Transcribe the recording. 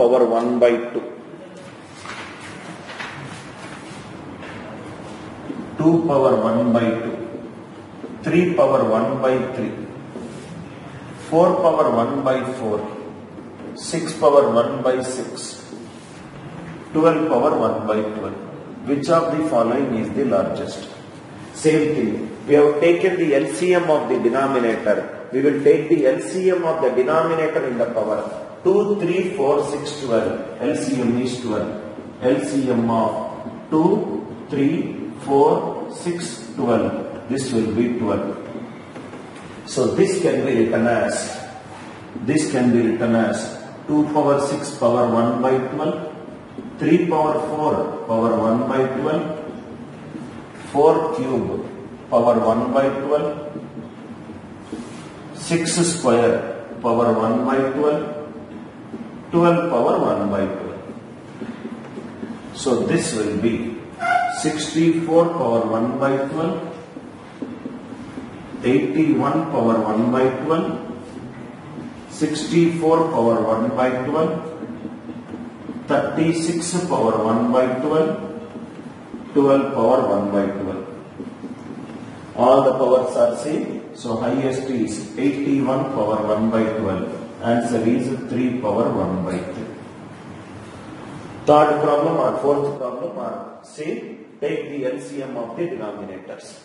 power 1 by 2. 2 power 1 by 2. 3 power 1 by 3. 4 power 1 by 4. 6 power 1 by 6. 12 power 1 by 12. Which of the following is the largest? Same thing. We have taken the LCM of the denominator. We will take the LCM of the denominator in the power. 2, 3, 4, 6, 12. LCM is 12. LCM of 2, 3, 4, 6, 12. This will be 12. So this can be written as 2 power 6 power 1 by 12. 3 power 4 power 1 by 12. 4 cube power 1 by 12. 6 square power 1 by 12. 12 power 1 by 12. So this will be 64 power 1 by 12. 81 power 1 by 12. 64 power 1 by 12. 36 power 1 by 12. 12 power 1 by 12. All the powers are same. So highest is 81 power 1 by 12. Answer is 3 power 1 by 3. Third problem or fourth problem are same. Take the LCM of the denominators.